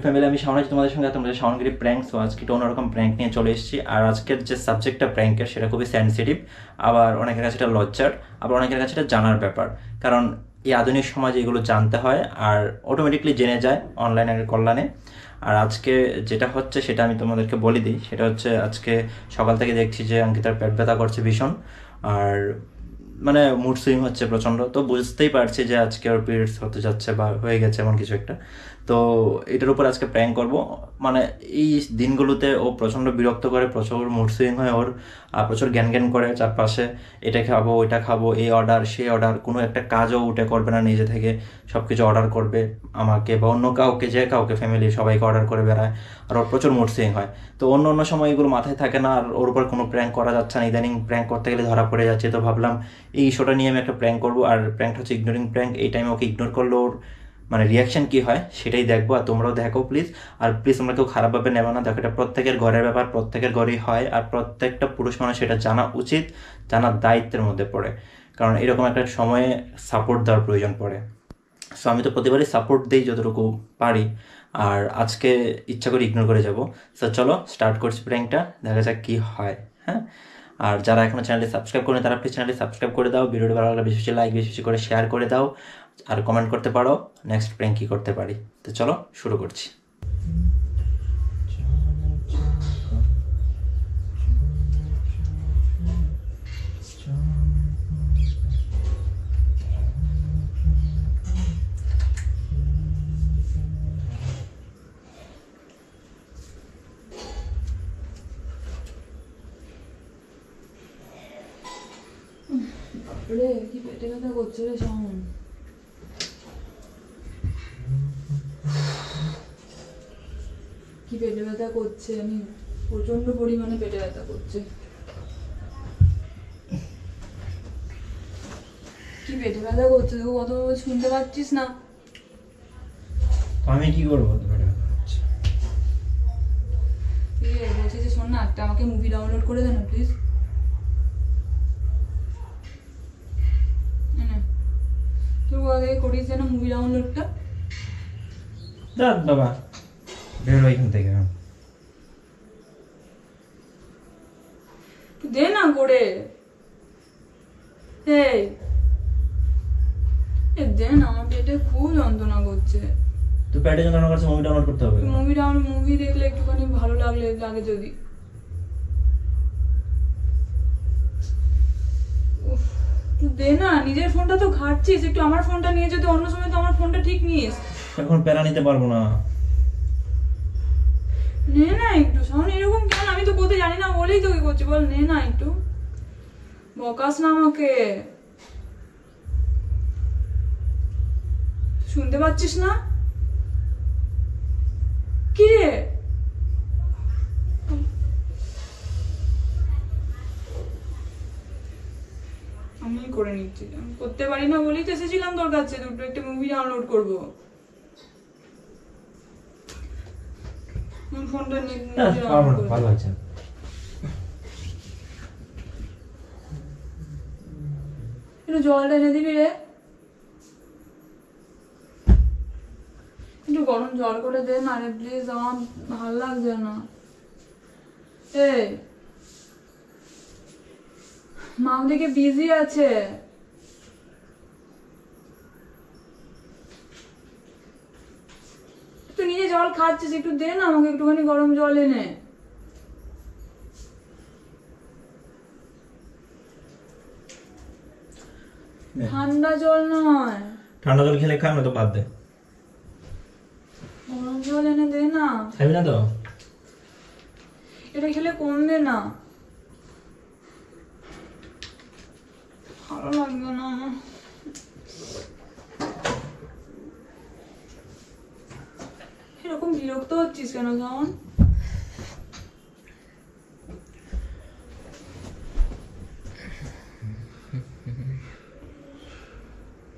YouTube family, আমি শাওন আছি তোমাদের সঙ্গে। তোমরা শাওনগিরি প্র্যাঙ্ক। সো আজকে একটা অন্যরকম প্র্যাঙ্ক নিয়ে চলে এসেছি। আর আজকের যে সাবজেক্টটা প্র্যাঙ্কের, সেটা খুবই সেন্সিটিভ, আবার অনেকের কাছে এটা লজ্জার, আবার অনেকের কাছে এটা জানার ব্যাপার। কারণ এই আধুনিক সমাজে এগুলো জানতে হয় আর অটোমেটিকলি জেনে যায় অনলাইনের কল্যাণে। আর আজকে যেটা হচ্ছে সেটা আমি তোমাদেরকে বলে দিই। সেটা হচ্ছে, আজকে সকাল থেকে দেখছি যে অঙ্কিতার পেট ব্যথা করছে ভীষণ, আর মানে মুড সুইং হচ্ছে প্রচণ্ড। তো বুঝতেই পারছি যে আজকে ওর পিরিয়ডস হতে যাচ্ছে বা হয়ে গেছে এমন কিছু একটা। তো এটার উপর আজকে প্র্যাঙ্ক করব। মানে এই দিনগুলোতে ও প্রচণ্ড বিরক্ত করে, প্রচুর মুড সুইং হয় ওর, আর প্রচুর জ্ঞান জ্ঞান করে চারপাশে। এটা খাবো, ওইটা খাবো, এই অর্ডার সেই অর্ডার, কোনো একটা কাজও উঠে করবে না, নিজে থেকে সব কিছু অর্ডার করবে আমাকে বা অন্য কাউকে, যে কাউকে, ফ্যামিলি সবাইকে অর্ডার করে বেড়ায়। আর ওর প্রচুর মুড সুইং হয়। তো অন্য অন্য সময় এগুলো মাথায় থাকে না, আর ওর উপর কোনো প্র্যাঙ্ক করা যাচ্ছে না। ইদানিং প্র্যাঙ্ক করতে গেলে ধরা পড়ে যাচ্ছে। তো ভাবলাম এই ইস্যুটা নিয়ে আমি একটা প্র্যাঙ্ক করবো। আর প্র্যাঙ্কটা হচ্ছে ইগনোরিং প্র্যাঙ্ক। এই টাইমে ওকে ইগনোর করলে ওর মানে রিয়াকশন কী হয় সেটাই দেখবো। আর তোমরাও দেখো প্লিজ। আর প্লিজ তোমরা কেউ খারাপভাবে নেবে না। দেখো, এটা প্রত্যেকের ঘরের ব্যাপার, প্রত্যেকের ঘরেই হয়, আর প্রত্যেকটা পুরুষ মানুষ এটা জানা উচিত, জানার দায়িত্বের মধ্যে পড়ে। কারণ এরকম একটা সময়ে সাপোর্ট দেওয়ার প্রয়োজন পড়ে। সো আমি তো প্রতিবারই সাপোর্ট দিই যতটুকু পারি, আর আজকে ইচ্ছা করে ইগনোর করে যাব। সো চলো স্টার্ট করছি প্র্যাঙ্কটা, দেখা যাক কী হয়। হ্যাঁ, আর যারা এখনো চ্যানেলটি সাবস্ক্রাইব করেন তারা প্লিজ চ্যানেলটি সাবস্ক্রাইব করে দাও। ভিডিওটি ভালো লাগলে বেশি বেশি লাইক, বেশি বেশি করে শেয়ার করে দাও, আর কমেন্ট করতে পারো নেক্সট প্র্যাঙ্ক কী করতে পারি। তো চলো শুরু করছি। রে কি পেটে ব্যথা করছে রে শাওন? কি পেটে ব্যথা করছে? আমি প্রচন্ড পরিমাণে পেটে ব্যথা করছে। কি পেটে ব্যথা করছে? তুই কত শুনতে পাচ্ছিস না? আমি কি করবো? বলছি যে শোন না, একটা আমাকে মুভি ডাউনলোড করে দে না প্লিজ। তুই কোথা থেকে করিস না মুভি ডাউনলোডটা? দেখ বাবা, বেরো এখান থেকে। দে না করে, দে না, আমার পেটে খুব যন্ত্রণা করছে। তুই পেটে যন্ত্রণা করছে, মুভি ডাউনলোড করতে হবে। মুভি দেখলে একটুখানি ভালো লাগে যদি। দে না, নিজের ফোনটা তো ঘাটছিস, একটু আমার ফোনটা নিয়ে যদি অন্য সময় তো আমার ফোনটা ঠিক নিস। এখন প্যারা নিতে পারবো না। নে না একটু। শাওন এরকম কেন? আমি তো কোথায় জানি না বলেই তোকে করছি, বল নে না একটু। বকাস না আমাকে। শুনতে পাচ্ছিস না? কি রে? আমি করে নিচ্ছি, আমি করতে পারি না বলেই তো এসেছিলাম তোর কাছে, দুটো একটা মুভি ডাউনলোড করবো। ফোনটা নিয়ে ভালো লাগছে। একটু জলটা এনে দিবি রে, একটু গরম জল করে দে না রে প্লিজ, আমার ভালো লাগছে না। মা ওদিকে বিজি আছে। তুই নিজে জল খাচ্ছিস, একটু দে না আমাকে একটুখানি গরম জল এনে। ঠান্ডা জল নয়। ঠান্ডা জল খেলে খাই না তো, বাদ দে। গরম জল এনে দে না। খাবি না তো? এটা খেলে কমবে না, ভালো লাগবে না আমার। এরকম বিরক্ত হচ্ছিস কেন শাওন?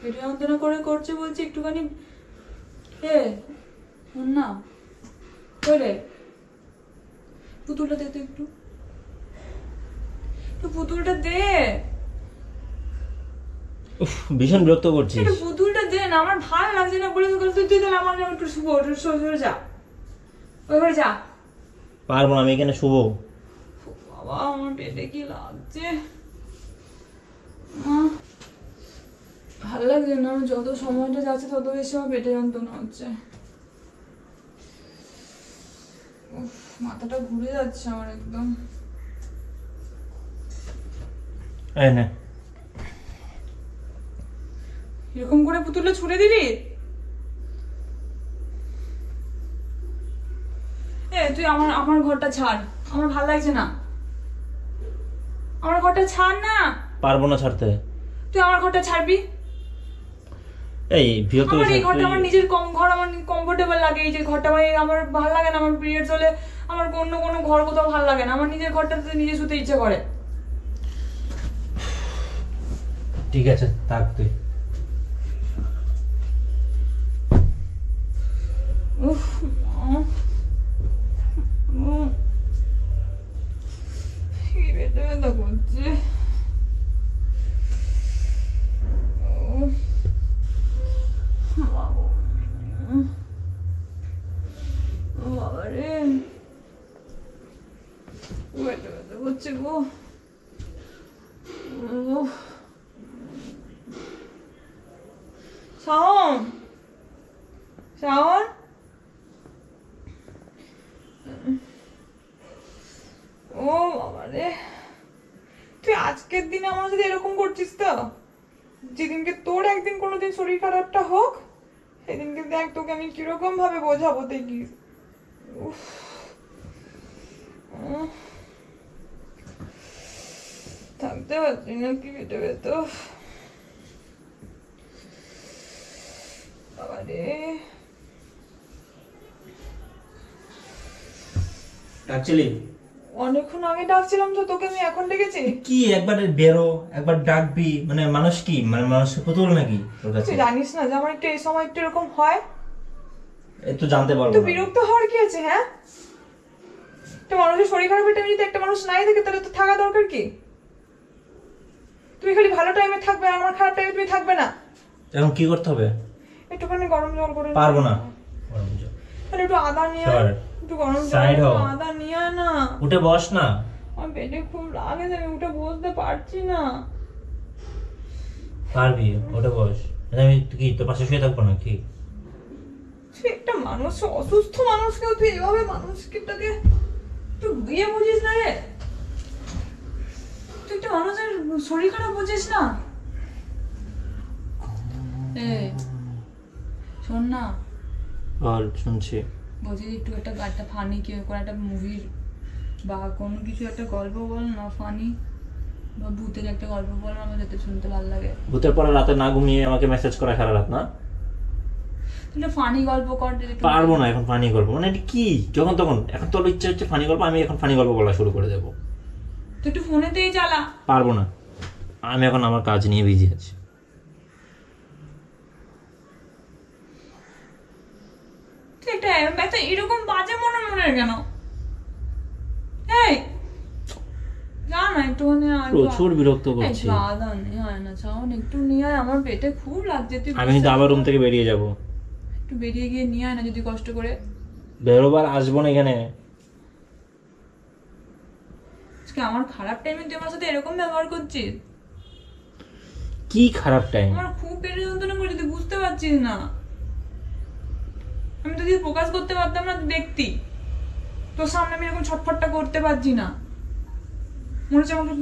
পেটে যন্ত্রণা করে করছে বলছি, একটুখানি না। রে পুতুলটা দে তো, একটু পুতুলটা দে। ভীষণ বিরক্ত করছিস। পুতুলটা দে না, আমার ভালো লাগছে না বলে তুই তাহলে আমার একটু সরে যা। ওই ঘরে যা। পারবো না, আমি এখানে শুভ। বাবা আমার পেটে কি লাগছে, ভালো লাগছে না। যত সময়টা যাচ্ছে তত বেশি আমার পেটে যন্ত্রণা হচ্ছে। উফ, মাথাটা ঘুরে যাচ্ছে আমার একদম। এই নে। এরকম করে পুতুলটা ছুড়ে দিলি? তুই আমার ঘরটা ছাড়, আমার ভালো লাগছে না। আমার ঘরটা ছাড় না। পারবো না ছাড়তে। তুই আমার ঘরটা ছাড়বি? এই বিরক্ত আমার এই করিস না ঘরটা তুই। আমার নিজের ঘর, আমার কমফোর্টেবল লাগে। এই যে ঘরটা আমার ভালো লাগে না। আমার পিরিয়ডস হলে আমার অন্য কোনো ঘর কোথাও ভালো লাগে না। আমার নিজের ঘরটাতে নিজে শুতে ইচ্ছে করে। ঠিক আছে থাক তুই। উফ, কি পেটে ব্যথা করছে। বাবারে পেটে ব্যথা করছে গো। শাওন, শাওন, ও বাবারে, তুই আজকের দিনে আমার সাথে এরকম করছিস তো? যেদিনকে তোর একদিন কোনোদিন শরীর খারাপটা হোক, সেদিনকে দেখ তোকে আমি কিরকম ভাবে বোঝাবো দেখিস। থাকতে পারছি না, কি পেটে ব্যথা। বাবারে ডাকছিলি? অনেকক্ষণ আগে ডাকছিলাম তো তোকে, আমি এখন ডেকেছি। কি একবার বেরো, একবার ডাকবি, মানে মানুষ কি, মানে মানুষ পুতুল নাকি তোর কাছে? তুই জানিস না যে আমার একটু এই সময় একটু এরকম হয়? একটু জানতে পারবো তো না। বিরক্ত হওয়ার কি আছে? হ্যাঁ, একটা মানুষের শরীর খারাপের টাইমে যদি একটা মানুষ নাই থাকে তাহলে তো থাকা দরকার কি? তুমি খালি ভালো টাইমে থাকবে, আর আমার খারাপ টাইমে তুমি থাকবে না। এখন কি করতে হবে? একটুখানি গরম জল করে পারবো না। গরম জল। তাহলে একটু আদা নিয়ে সর। আয়, একটু গরম জল Side হও। আদা নিয়ে আয় না। উঠে বস না। আমার পেটে খুব লাগে, আমি উঠে বসতে পারছি না। পারবি, উঠে বস। আমি কি তোর পাশে শুয়ে থাকবো না কি? তুই একটা মানুষ, অসুস্থ মানুষকেও তুই এভাবে মানুষকে একটু বিয়ে বুঝিস না রে? তুই একটা মানুষের শরীর খারাপ বুঝিস না? শোন না, বল, শুনছি। বলছি একটু একটা ফানি কি কোনো একটা মুভির বা কোনো কিছু একটা গল্প বল না, ফানি বা ভূতের একটা গল্প বল, আমার যাতে শুনতে ভালো লাগে। ভূতের পরে রাতে না ঘুমিয়ে আমাকে মেসেজ করা সারা রাত না? তুই ফানি গল্প কর। পারবো না এখন ফানি গল্প, মানে এটা কি যখন তখন। এখন তোর ইচ্ছে হচ্ছে ফানি গল্প, আমি এখন ফানি গল্প বলা শুরু করে দেবো। তুই একটু ফোনেতেই চালা। পারবো না, আমি এখন আমার কাজ নিয়ে বিজি আছি। তুই একটা এরকম বাজে মনে কেন? এই যা না একটুখানি, প্রচুর বিরক্ত করছি। আদা নিয়ে আয় না, চাও একটু নিয়ে আয়, আমার পেটে খুব লাগছে। তুই আমি কিন্তু আবার রুম থেকে বেরিয়ে যাব। একটু বেরিয়ে গিয়ে নিয়ে আয় না যদি কষ্ট করে। বেরোবার আসবো না এখানে। আজকে আমার খারাপ টাইমে তুই আমার সাথে এরকম ব্যবহার করছিস। কি খারাপ টাইম? আমার খুব পেটে যন্ত্রণা করছে, তুই বুঝতে পারছিস না। আমি তো যদি ফোকাস করতে পারতাম না, তুই দেখতি তোর সামনে আমি এরকম ছটফটটা করতে পারছি না। মনে হচ্ছে আমাকে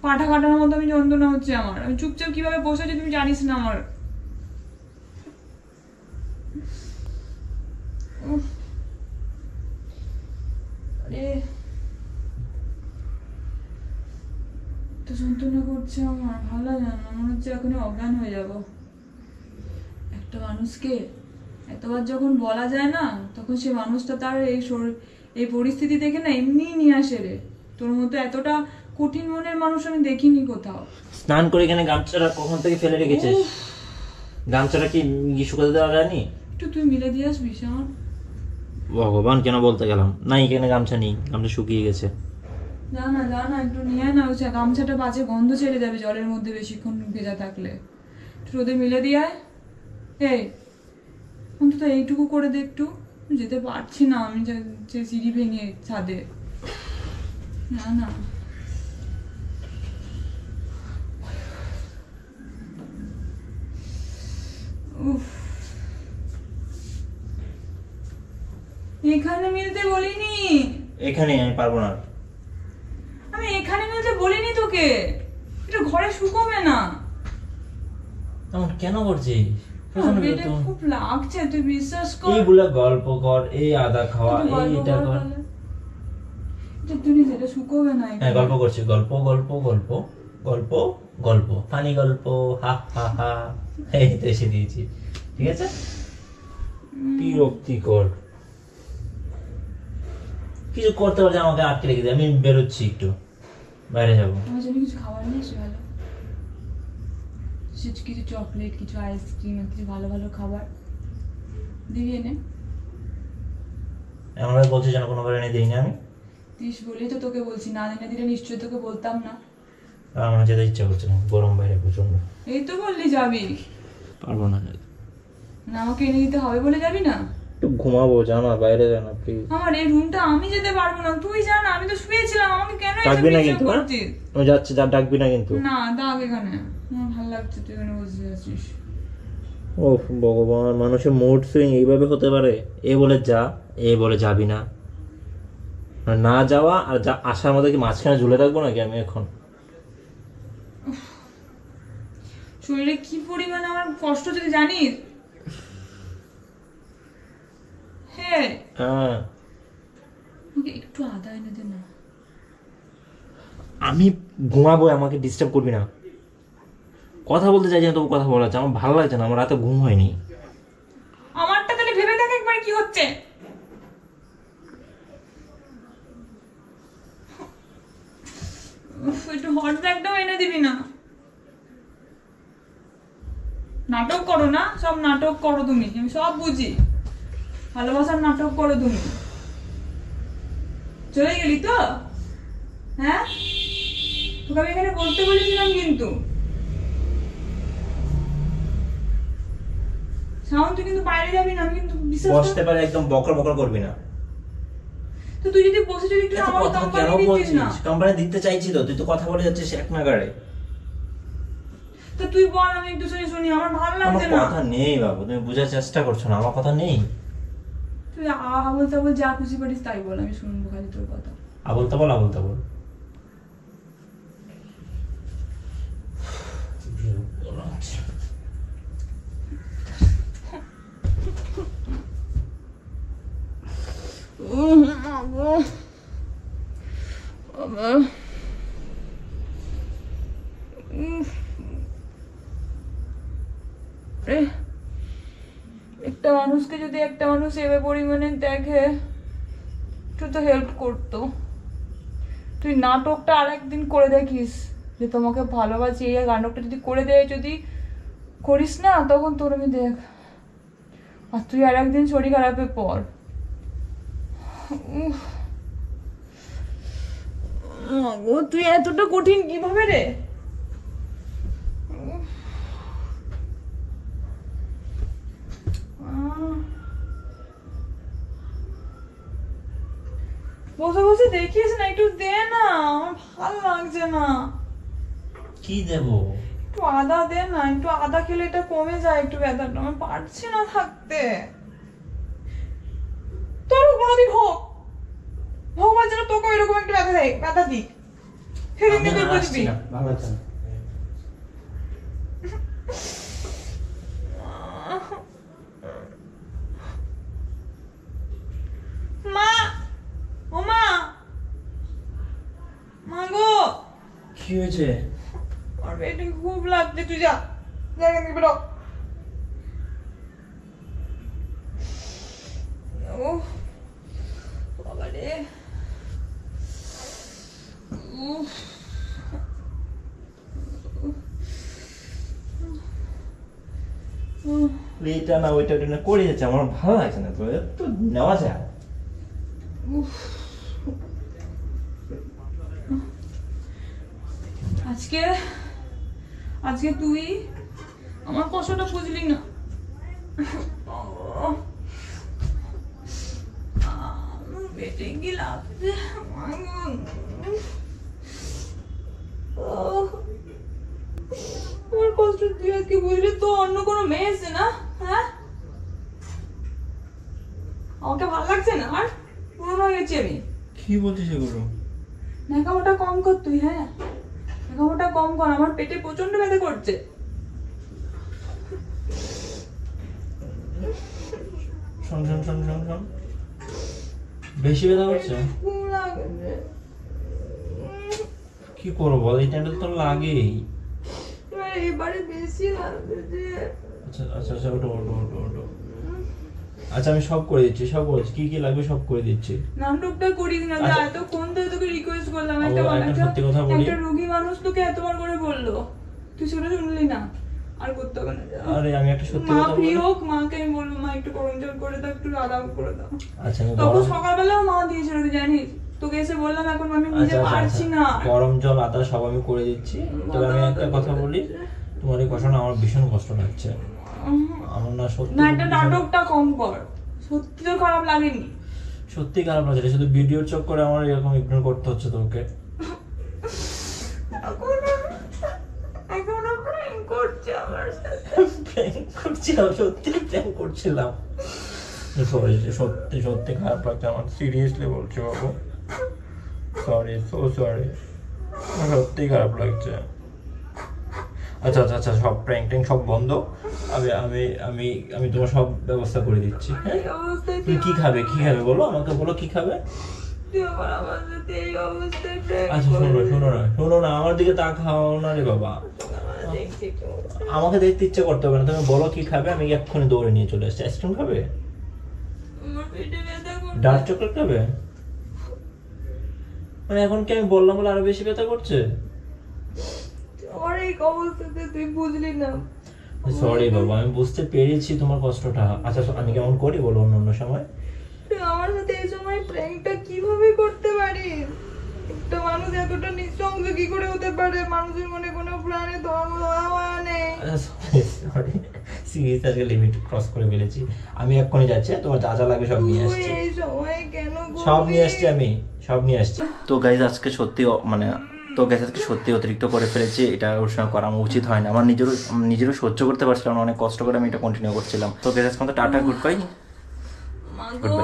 পাঠা কাটানোর মতো আমি যন্ত্রণা হচ্ছে আমার। আমি চুপচাপ কিভাবে বসে আছি তুমি জানিস না আমার। আরে তো যন্ত্রণা করছে আমার, ভালো লাগে না। মনে হচ্ছে এখনই অজ্ঞান হয়ে যাব। একটা মানুষকে এতবার যখন বলা যায় না, তখন সে মানুষটা তার এই পরিস্থিতি দেখে না এমনিই নিয়ে আসে রে। তোর মতো এতটা কঠিন মনের মানুষ আমি দেখিনি কোথাও। স্নান করে এখানে গামছাটা কখন থেকে ফেলে রেখেছিস? গামছাটা কি শুকাতে দেওয়া যায়নি? একটু তুই মিলে দিয়ে আসবি আমার। ভগবান, কেন বলতে গেলাম না। এখানে গামছা নেই, গামছা শুকিয়ে গেছে। যা না একটু নিয়ে আয় না। গামছাটা বাজে গন্ধ ছেড়ে যাবে জলের মধ্যে বেশিক্ষণ ভেজা থাকলে। একটু রোদে মিলে দিয়ে আয়। এই অন্তত এইটুকু করে দে একটু। যেতে পারছি না আমি, যে সিঁড়ি ভেঙে ছাদে, না না। উফ, এখানে মিলতে বলিনি। এখানে আমি পারবো না। আমি এখানে মিলতে বলিনি তোকে, এটা ঘরে শুকোবে না। তেমন কেন করছিস? পেটে খুব লাগছে, তুই বিশ্বাস কর। এইগুলা গল্প কর, এই আদা খাওয়া, এইটা কর। তুই যেটা শুকোবে না। হ্যাঁ গল্প করছি, গল্প গল্প গল্প গল্প গল্প, ফানি গল্প, হা হা হা, এই তো এসে দিয়েছি, ঠিক আছে? বিরক্তিকর কিছু করতে পারছে, আমাকে আটকে রেখে দিয়ে, আমি বেরোচ্ছি, একটু বাইরে যাবো। আমার জন্য কিছু খাবার নিয়ে এসে ভালো, কিছু চকলেট, কিছু আইসক্রিম, কিছু ভালো ভালো খাবার দিবি এনে। এমন ভাবে বলছি যেন কোনো বার এনে দিই না আমি। দিস বলেই তো তোকে বলছি, না এনে দিলে নিশ্চয়ই তোকে বলতাম না। আমার যেতে ইচ্ছা করছে না, গরম বাইরে প্রচন্ড। এই তো বললি যাবি, পারবো না। না আমাকে এনে দিতে হবে বলে যাবি না? একটু ঘুমাবো, জানা বাইরে জানা প্লিজ। আমার এই রুমটা আমি যেতে পারবো না, তুই জানা, আমি তো শুয়েছিলাম, আমাকে কেন ডাকবি না কিন্তু, আমি যাচ্ছি, যা ডাকবি না কিন্তু। না ডাক এখানে, আমার ভালো লাগছে তুই এখানে বসে আছিস। ও ভগবান, মানুষের মুড সুইং এইভাবে হতে পারে? এ বলে যা, এ বলে যাবি না, না যাওয়া আর যা আসার মধ্যে কি মাঝখানে ঝুলে থাকবো নাকি আমি এখন? শরীরে কি পরিমাণে আমার কষ্ট যদি জানিস। হ্যাঁ একটু আদা এনে দে না। আমি ঘুমাবো, আমাকে ডিস্টার্ব করবি না। কথা বলতে চাইছি না, তবু কথা বলা যাচ্ছে, আমার ভালো লাগছে না, আমার রাতে ঘুম হয়নি। আমারটা তাহলে ভেবে দেখ একবার কি হচ্ছে। একটু হট ব্যাগটাও এনে দিবি না? নাটক করো না, সব নাটক করো তুমি, আমি সব বুঝি, ভালোবাসার নাটক করো তুমি। চলে গেলি তো? হ্যাঁ তোকে আমি এখানে বলতে বলেছিলাম কিন্তু সাউন্ড, তুই কিন্তু বাইরে যাবি না, আমি কিন্তু বিশ্বাস বসতে পারে, একদম বকর বকর করবি না। তো তুই যদি বসে যদি একটু আমার কোম্পানি দিতিস না। কোম্পানি দিতে চাইছি তো, তুই তো কথা বলে যাচ্ছিস এক নাগাড়ে। তো তুই বল, আমি একটু শুনি শুনি, আমার ভালো লাগছে না। আমার কথা নেই বাবু, তুমি বোঝার চেষ্টা করছো না, আমার কথা নেই। তুই আবল তাবল যা খুশি পারিস তাই বল, আমি শুনবো খালি তোর কথা। আবল তাবল আবল তাবল। একটা মানুষকে যদি একটা মানুষ এভাবে পরিমাণে দেখে, একটু তো হেল্প করতো। তুই নাটকটা আরেকদিন করে দেখিস যে তোমাকে ভালোবাসি, এই নাটকটা যদি করে দেয়, যদি করিস না তখন তোর আমি দেখ। আর তুই আর একদিন শরীর খারাপে পর। তুই এতটা কঠিন কিভাবে রে? বসে বসে দেখিস না, একটু দে না, আমার ভালো লাগছে না। কি দেব? একটু আদা দে না, একটু আদা খেলে এটা কমে যায় একটু ব্যথাটা, আমি পারছি না থাকতে। তোর কোনোদিন হোক, ভগবান যেন তোকে এরকম একটা ব্যথা দেয়, ব্যথা দিক, সেদিন তুই বুঝবি। ভালো লাগছে না। মা, ও মা, মা গো। কি হয়েছে? আর পেটে খুব লাগছে, তুই যা, জায়গা থেকে বেরো। ও বাবা রে, এটা না ওইটা ওইটা না করে যাচ্ছে, আমার ভালো লাগছে না, তো একটু নেওয়া যায়। আজকে আজকে তুই আমার কষ্টটা বুঝলি না। পেটে কি লাগছে আমার কষ্ট তুই আজকে বুঝলি তো অন্য কোনো মেয়ে এসছে না হ্যাঁ আমাকে ভালো লাগছে না আর পুরনো হয়ে গেছি আমি কি বলছিস এগুলো? ন্যাকামোটা কম কর তুই হ্যাঁ ন্যাকামোটা কম কর আমার পেটে প্রচন্ড ব্যথা করছে শোন শোন শোন শোন শোন, বেশি ব্যথা করছে? খুব লাগছে কি করবো বল, এই টাইমটা তো লাগেই। এবারে বেশি লাগছে আচ্ছা আচ্ছা আচ্ছা, ওটো ওটো ওটো ওটো। আচ্ছা আমি সব করে দিচ্ছি, সব বলছি কি কি লাগবে সব করে দিচ্ছি। নাটকটা করিস না যা এতক্ষণ ধরে তোকে রিকোয়েস্ট করলাম একটা সত্যি কথা বলি, একটা রোগী মানুষ তোকে এতবার করে বললো তুই সেটা শুনলি না আর করতে হবে না আরে আমি একটা সত্যি মা কথা ফ্রি বলি। হোক মাকে আমি বলবো মা একটু গরম জল করে দাও একটু আরাম করে দাও আচ্ছা আমি তখন গরম, সকালবেলাও মা দিয়েছিল তুই জানিস তোকে এসে বললাম এখন আমি নিজে আচ্ছা পারছি আচ্ছা না গরম জল আদা সব আমি করে দিচ্ছি। তবে আমি একটা কথা বলি, তোমার এই কথা না আমার ভীষণ কষ্ট লাগছে। আমার না সত্যি না একটা নাটকটা কম কর সত্যি তো খারাপ লাগেনি সত্যি খারাপ লাগছে, শুধু ভিডিওর চোখ করে আমার এরকম ইগনোর করতে হচ্ছে তোকে। এখনো প্রেম করছে আমার সাথে প্র্যাঙ্ক করছিলাম, সত্যি প্র্যাঙ্ক করছিলাম। সরি, সত্যি সত্যি খারাপ লাগছে আমার, সিরিয়াসলি বলছি বাবু, সরি, সো সরি, সত্যি খারাপ লাগছে। আচ্ছা আচ্ছা আচ্ছা, সব প্র্যাঙ্ক ট্যাঙ্ক সব বন্ধ, আমি আমি আমি আমি তোমার সব ব্যবস্থা করে দিচ্ছি। হ্যাঁ, এই অবস্থায় তুমি কি খাবে, কি খাবে বলো আমাকে, বলো কি খাবে। তুই আবার আমার সাথে এই অবস্থায় প্রেম আচ্ছা শোনো শোনো না, শোনো না, আমার দিকে তাকাও না রে বাবা, দেখছি কেমন আমাকে দেখতে ইচ্ছে করতে হবে না, তুমি বলো কি খাবে, আমি এক্ষুনি দৌড়ে নিয়ে চলে আসছি। আইসক্রিম খাবে, আমার পেটে ব্যথা করছে ডার্ক চকলেট খাবে? মানে এখন কি আমি বললাম বলে আরো বেশি ব্যথা করছে? আমার এই অবস্থাতে তুই বুঝলি না সরি বাবা, আমি বুঝতে পেরেছি তোমার কষ্টটা। আচ্ছা আমি কেমন করি বলো অন্য অন্য সময়? তুই আমার সাথে এই সময় প্র্যাঙ্কটা কিভাবে করতে পারিস একটা মানুষ এতটা নিঃসংস কি করে হতে পারে মানুষের মনে কোনো প্রাণে ধর্ম ধরা নেই সরি, সিরিয়াস আজকে লিমিট ক্রস করে ফেলেছি। আমি এক্ষুনি যাচ্ছি, তোমার যা যা লাগবে সব নিয়ে তুই আসছি, এই সময় কেন সব নিয়ে আসছি, আমি সব নিয়ে আসছি। তো গাইজ আজকে সত্যি মানে তো গাইজ আজকে সত্যি অতিরিক্ত করে ফেলেছি, এটা ওর সঙ্গে করা আমার উচিত হয় না, আমার নিজেরও সহ্য করতে পারছিলাম না, অনেক কষ্ট করে আমি এটা কন্টিনিউ করছিলাম। তো গাইজ আজকে টাটা, গুড বাই। মাগো